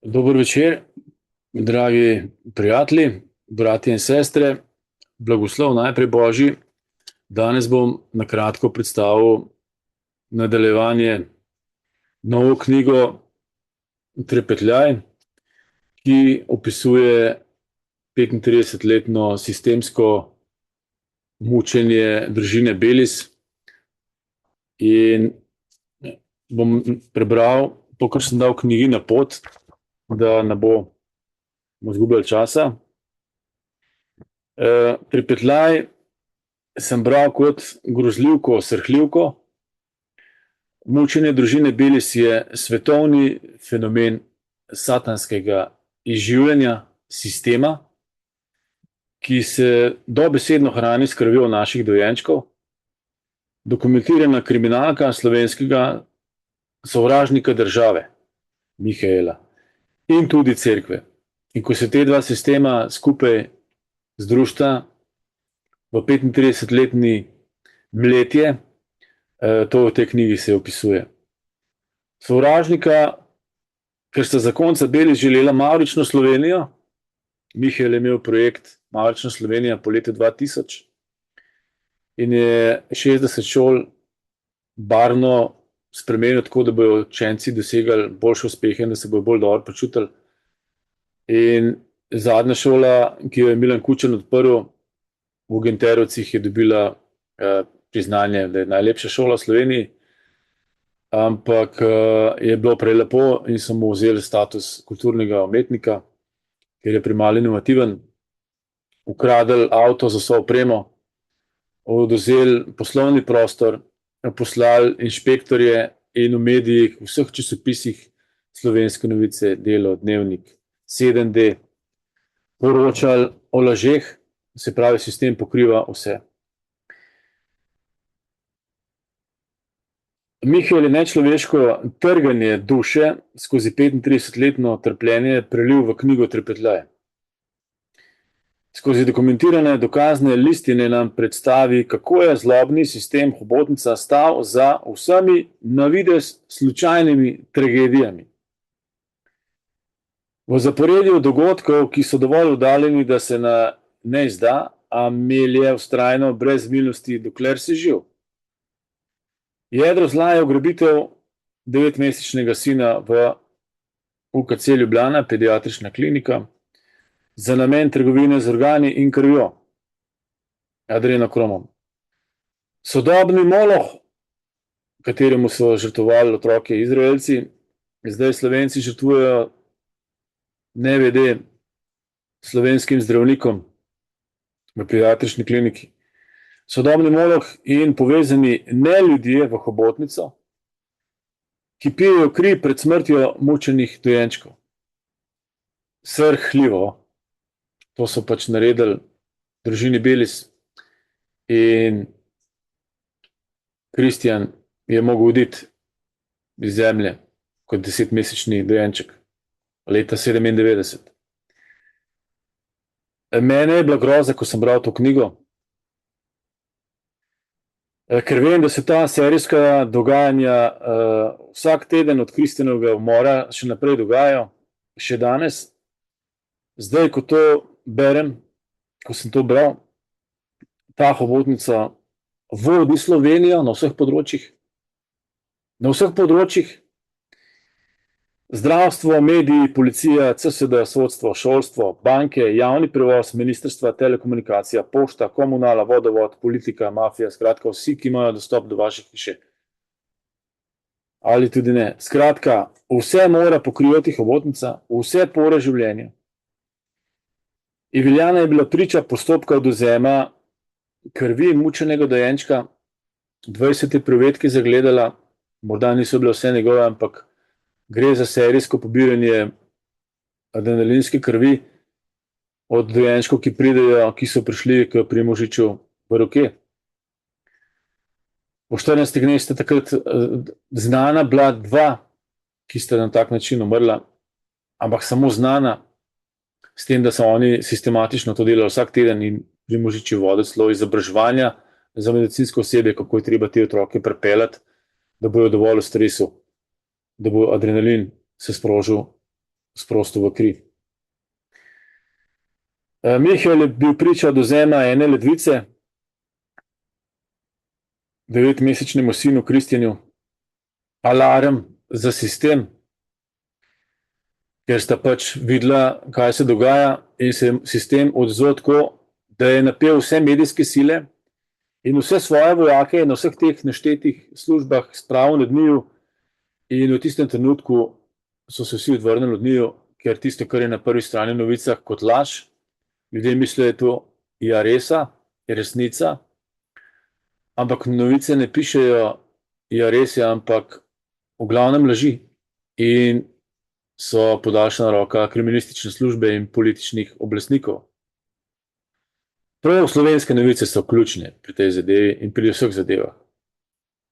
Dober večer, dragi prijatelji, bratje in sestre, blagoslov najprej Božji. Danes bom na kratko predstavil nadaljevanje novo knjigo Trepetljaj, ki opisuje 35-letno sistemsko mučenje družine Belis. In bom prebral to, kar sem dal v knjigi na pot, da ne bomo izgubljali časa. Trepetljaj sem bral kot grozljivko, srhljivko. Mučenje družine Belis je svetovni fenomen satanskega izživljanja sistema, ki se dobesedno hrani s krvjo naših dojenčkov. Dokumentirana kriminalka slovenskega sovražnika države, Mihaela, in tudi cerkve. In ko se te dva sistema skupaj združita v 35-letni mletje, to v tej knjigi se opisuje. Sovražnika, ker sta zakonca Belis želela mavrično Slovenijo, Mihael je imel projekt Mavrična Slovenija po letu 2000 in je 60 šol barvno spremenil tako, da bodo učenci dosegali boljše uspehe in da se bodo bolj dobro počutili. In zadnja šola, ki jo je Milan Kučan odprl v Genterovcih, je dobila priznanje, da je najlepša šola v Sloveniji, ampak je bilo prelepo in so mu vzeli status kulturnega umetnika, ker je premalo inovativen, ukradli avto za vso opremo, odvzeli poslovni prostor, poslali inšpektorje in v medijih, v vseh časopisih, Slovenske novice, Delo, Dnevnik, 7D, poročali o lažeh, se pravi, sistem pokriva vse. Mihael je nečloveško trganje duše skozi 35-letno trpljenje prelil v knjigo Trepetljaj. Skozi dokumentirane dokazne listine nam predstavi, kako je zlobni sistem hobotnica stal za vsemi na videz slučajnimi tragedijami. V zaporedju dogodkov, ki so dovolj oddaljeni, da se ne izda, a melje vztrajno brez milosti, dokler si živ. Jedro zla je ugrabitev 9-mesečnega sina v UKC Ljubljana, pediatrična klinika, za namen trgovine z organi in krvjo, adrenokromom. Sodobni moloh, kateremu so žrtvovali otroke Izraelci, zdaj Slovenci žrtvujejo nevede slovenskim zdravnikom v pediatrični kliniki. Sodobni moloh in povezani neljudje v hobotnico, ki pijejo kri pred smrtjo mučenih dojenčkov. Srhljivo. To so pač naredili družini Belis in Kristjan je mogel oditi iz zemlje kot 10-mesečni dojenček leta 1997. Mene je bila groza, ko sem bral to knjigo, ker vem, da se ta serijska dogajanja vsak teden od Kristjanovega umora še naprej dogajajo, še danes. Zdaj, ko to berem, ko sem to bral, ta hobotnica vodi Slovenijo na vseh področjih. Na vseh področjih. Zdravstvo, mediji, policija, CSD, sodstvo, šolstvo, banke, javni prevoz, ministrstva, telekomunikacija, pošta, komunala, vodovod, politika, mafija, skratka vsi, ki imajo dostop do vaše hiše. Ali tudi ne. Skratka, vse mora pokrivati hobotnica, vse pore življenja. Iviljana je bila priča postopka odvzema krvi mučenega dojenčka, 20 privedke zagledala, morda niso bile vse njegove, ampak gre za serijsko pobiranje adrenalinske krvi od dojenčkov, ki pridejo, ki so prišli k Primožiču v roke. Po 14 dneh sta takrat znana bila dva, ki sta na tak način umrla, ampak samo znana, s tem, da so oni sistematično to delali vsak teden in Primožič je vodil celo izobraževanja za medicinsko osebje, kako je treba te otroke pripeljati, da bojo dovolj v stresu, da bo adrenalin se sprožil sprostil v kri. Mihael je bil priča odvzema ene ledvice 9-mesečnemu sinu Kristjanu. Alarm za sistem, ker sta pač videla, kaj se dogaja, in se je sistem odzval tako, da je napel vse medijske sile in vse svoje vojake na vseh teh naštetih službah spravil nad njiju, in v tistem trenutku so se vsi odvrnili od njiju, ker tisto, kar je na prvi strani v novicah kot laž, ljudje mislijo, da je to Jaresa, je resnica, ampak novice ne pišejo Jarese, ampak v glavnem laži, in so podaljšana roka kriminalistične službe in političnih oblastnikov. Prav slovenske novice so ključne pri tej zadevi in pri vseh zadevah,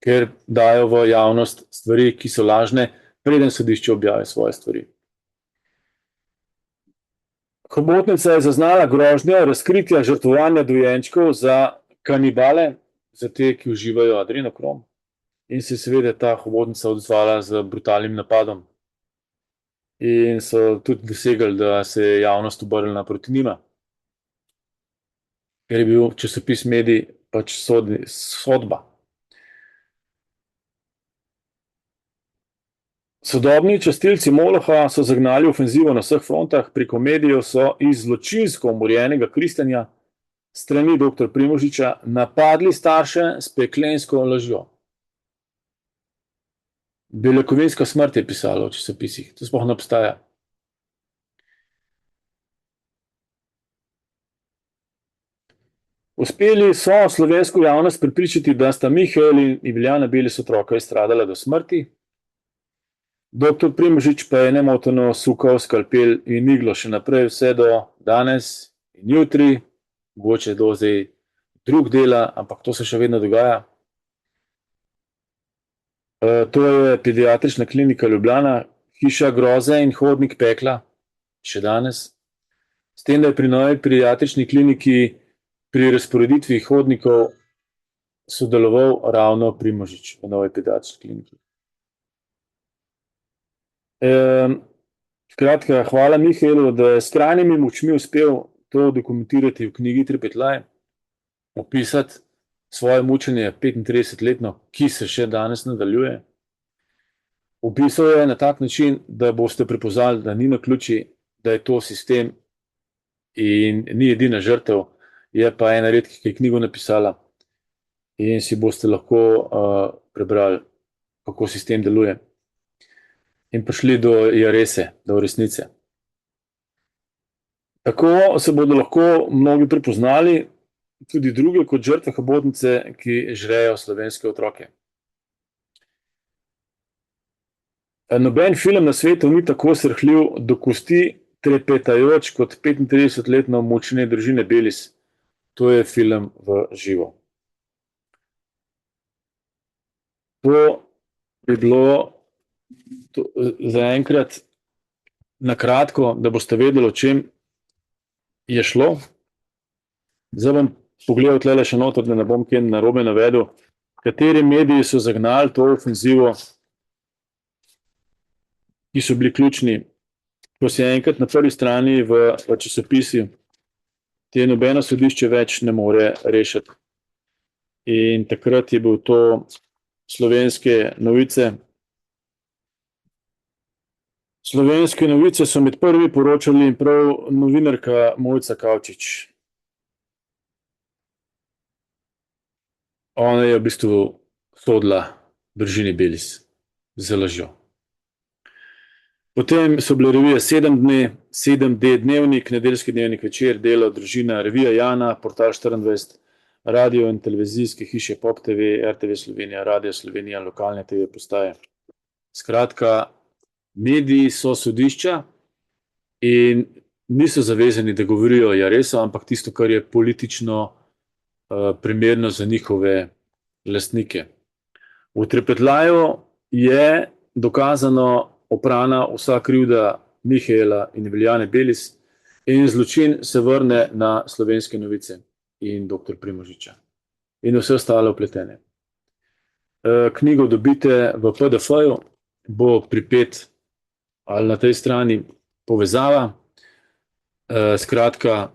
ker dajo v javnost stvari, ki so lažne, preden sodišče objavi svoje stvari. Hobotnica je zaznala grožnjo razkritja žrtvovanja dojenčkov za kanibale, za te, ki uživajo adrenokrom, in se seveda ta hobotnica odzvala z brutalnim napadom. In so tudi dosegli, da se je javnost obrnila proti njima, ker je bil časopis Medij pač sodba. Sodobni častilci Moloha so zagnali ofenzivo na vseh frontah, preko medijev so iz zločinsko umorjenega Kristjana strani dr. Primožiča napadli starše s peklensko lažjo. Beljakovinska smrt je pisalo v časopisih, to sploh ne obstaja. Uspeli so slovensko javnost prepričati, da sta Mihael in Iviljana Belis otroka izstradala do smrti. Dr. Primožič pa je nemoteno sukal skalpel in iglo še naprej vse do danes in jutri, mogoče do zdaj drug dela, ampak to se še vedno dogaja. To je pediatrična klinika Ljubljana, hiša groze in hodnik pekla, še danes. S tem, da je pri novi pediatrični kliniki pri razporeditvi hodnikov sodeloval ravno Primožič v novi pediatrični kliniki. Skratka, hvala Mihaelu, da je s skrajnimi močmi uspel to dokumentirati v knjigi Trepetljaj, opisati svoje mučenje 35-letno, ki se še danes nadaljuje. Opisal je na tak način, da boste prepoznali, da ni naključje, da je to sistem in ni edina žrtev, je pa ena redkih, ki je knjigo napisala, in si boste lahko prebrali, kako sistem deluje, in prišli do Jarese, do resnice. Tako se bodo lahko mnogi prepoznali, tudi druge kot žrtve hobotnice, ki žrejo slovenske otroke. Noben film na svetu ni tako srhljiv do kosti trepetajoč kot 35-letno mučenje družine Belis. To je film v živo. To bi bilo zaenkrat na kratko, da boste vedeli, o čem je šlo. Zdaj bom pogledal tlele še noter, da ne bom kaj narobe navedel, kateri mediji so zagnali to ofenzivo, ki so bili ključni. Ko se je enkrat na prvi strani v časopisi, te nobeno sodišče več ne more rešiti. In takrat je bil to Slovenske novice. Slovenske novice so med prvi poročali prav novinarka Mojca Kavčič. Ona je v bistvu sodila družini Belis z lažjo. Potem so bile revije 7D dnevnik, Nedeljski dnevnik Večer, Delo, Družina, revija Jana, Portal 24, radio in televizijske hiše Pop TV, RTV Slovenija, Radio Slovenija, lokalne TV postaje. Skratka, mediji so sodišča in niso zavezani, da govorijo o Jaresu, ampak tisto, kar je politično primerno za njihove lastnike. V Trepetljaju je dokazano oprana vsa krivda Mihaela in Iviljane Belis in zločin se vrne na Slovenske novice in dr. Primožiča in vse ostale vpletene. Knjigo dobite v PDF-ju, bo pripet ali na tej strani povezava. Skratka,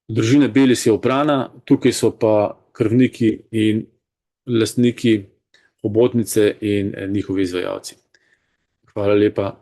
družina Belis je oprana, tukaj so pa krvniki in lastniki hobotnice in njihovi izvajalci. Hvala lepa.